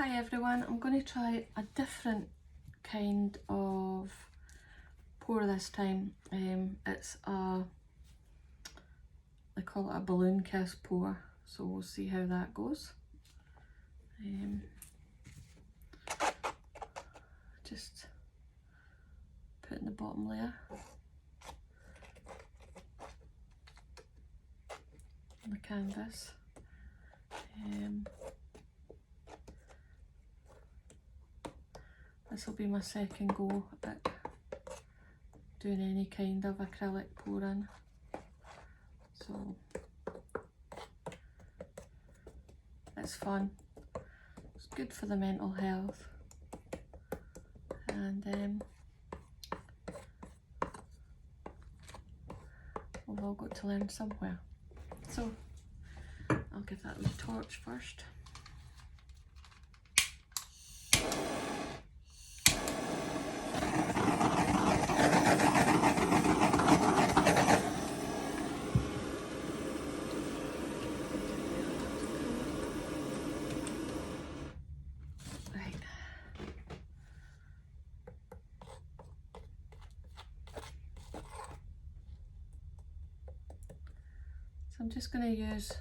Hi everyone, I'm going to try a different kind of pour this time. It's a, they call it a balloon kiss pour, so we'll see how that goes. Just put in the bottom layer on the canvas. This will be my second go at doing any kind of acrylic pouring, so it's fun, it's good for the mental health, and we've all got to learn somewhere. So I'll give that a wee torch first. I'm just going to use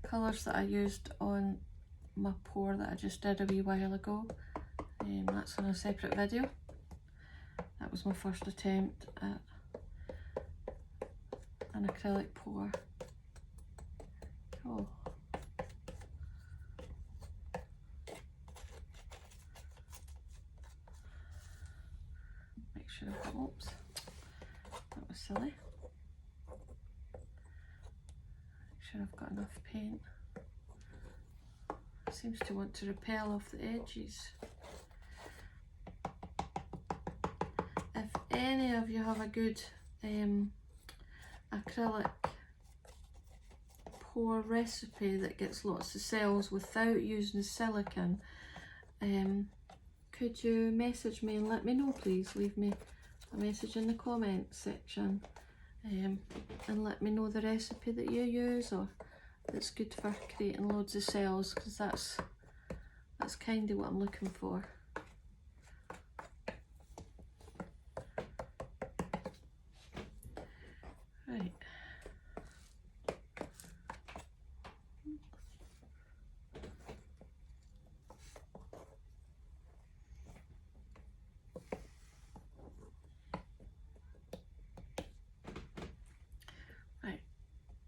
colours that I used on my pour that I just did a wee while ago. That's on a separate video. That was my first attempt at an acrylic pour. Oh. Make sure I've got, oops, that was silly. Sure I've got enough paint. It seems to want to repel off the edges. If any of you have a good acrylic pour recipe that gets lots of cells without using silicone, could you message me and let me know, please? Leave me a message in the comments section. And let me know the recipe that you use, or that's good for creating loads of cells, because that's kind of what I'm looking for. Right.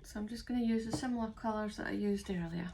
So I'm just going to use the similar colours that I used earlier.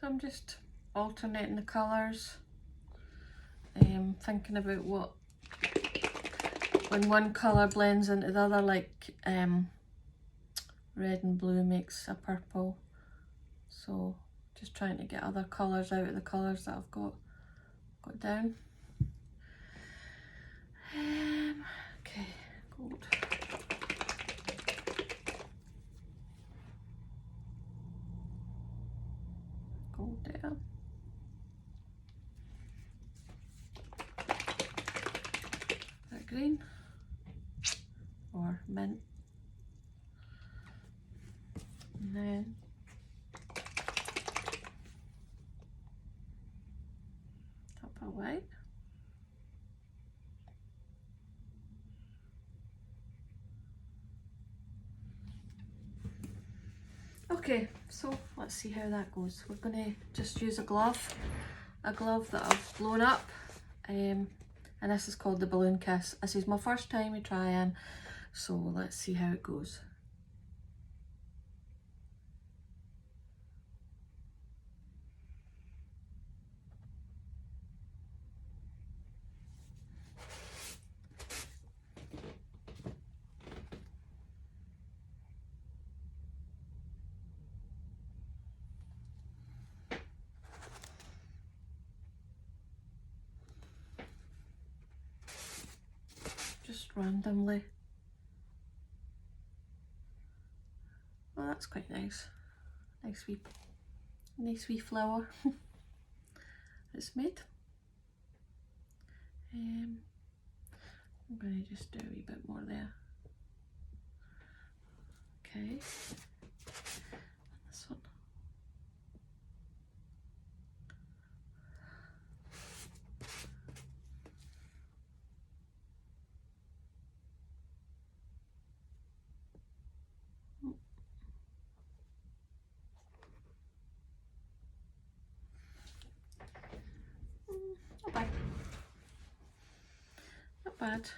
So I'm just alternating the colours, thinking about what, when one colour blends into the other, like red and blue makes a purple. So just trying to get other colours out of the colours that I've got down. Okay, gold. Gold there. That green or mint. And then top of white. Okay, so let's see how that goes. We're going to just use a glove that I've blown up, and this is called the Balloon Kiss. This is my first time trying, so let's see how it goes. Just randomly. Oh, that's quite nice. Nice wee flower. It's made. I'm going to just do a wee bit more there. Okay. This one. Not bad. Not bad.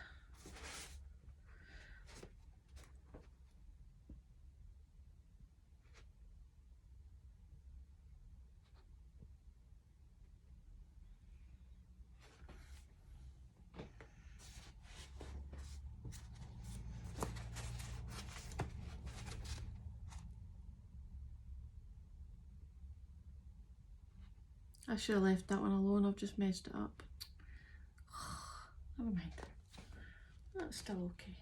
I should have left that one alone, I've just messed it up. Never mind. That's still okay.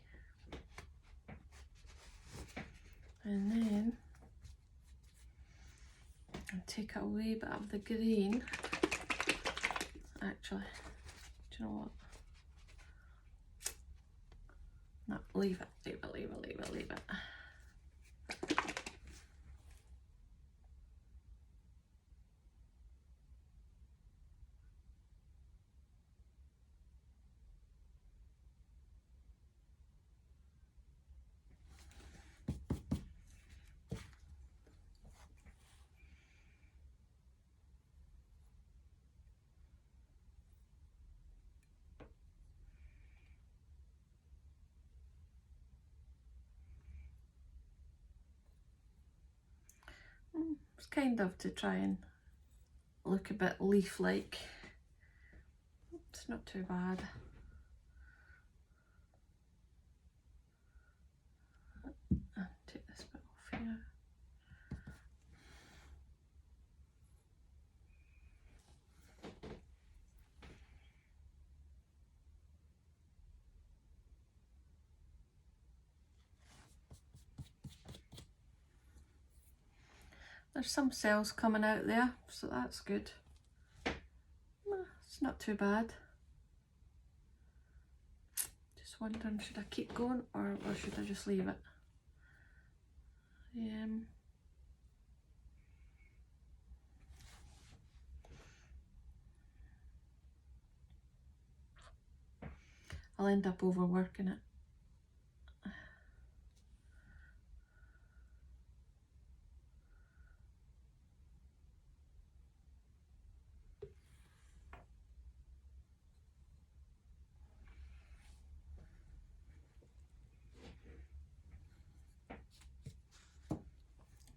And then I'll take a wee bit of the green. Actually, do you know what? No, leave it. It's kind of to try and look a bit leaf-like. It's not too bad. I'll take this bit off here. There's some cells coming out there, so that's good. It's not too bad. Just wondering, should I keep going or should I just leave it? I'll end up overworking it.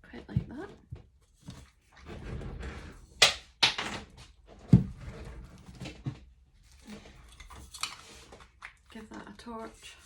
Quite like that. give that a torch.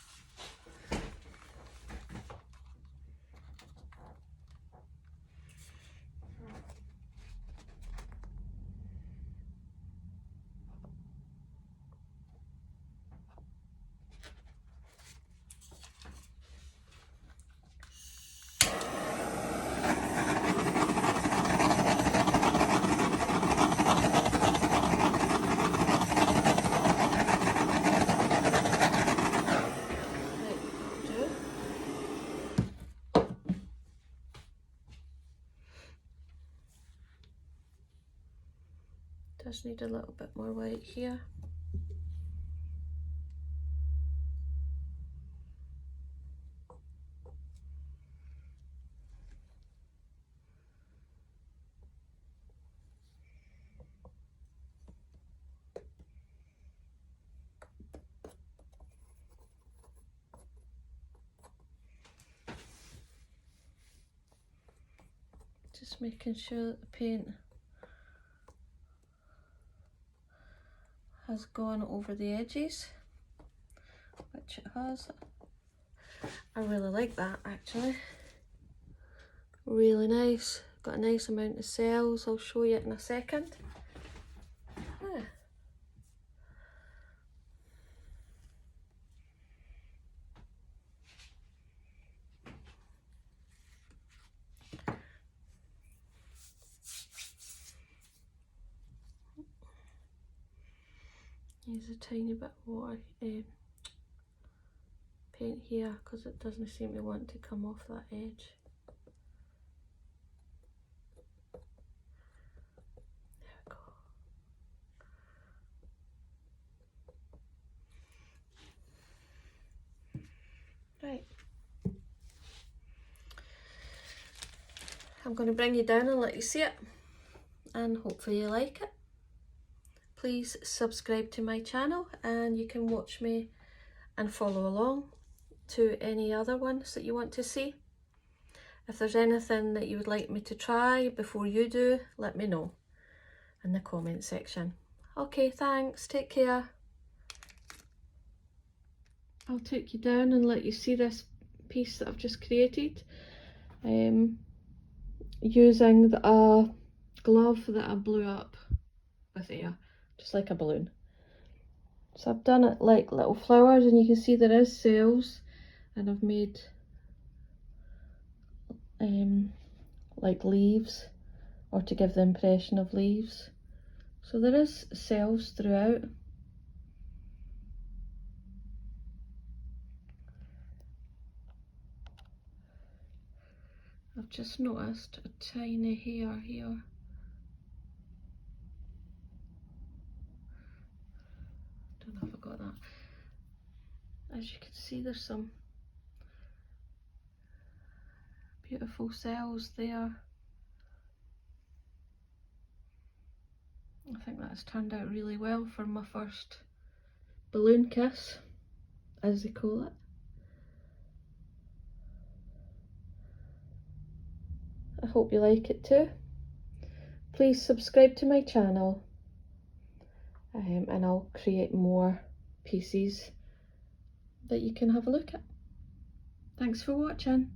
Does need a little bit more white here. Just making sure that the paint has gone over the edges, which it has. I really like that actually. Really nice. Got a nice amount of cells. I'll show you it in a second. Yeah. Use a tiny bit of water, paint here, because it doesn't seem to want to come off that edge. There we go. Right. I'm going to bring you down and let you see it, and hopefully you like it. Please subscribe to my channel and you can watch me and follow along to any other ones that you want to see. If there's anything that you would like me to try before you do, let me know in the comment section. Okay, thanks, take care. I'll take you down and let you see this piece that I've just created, using a glove that I blew up with air, just like a balloon. So I've done it like little flowers, and you can see there is cells, and I've made like leaves, or to give the impression of leaves. So there is cells throughout. I've just noticed a tiny hair here. Don't know if I got that. As you can see, there's some beautiful cells there. I think that's turned out really well for my first balloon kiss, as they call it. I hope you like it too. Please subscribe to my channel, and I'll create more pieces that you can have a look at. Thanks for watching.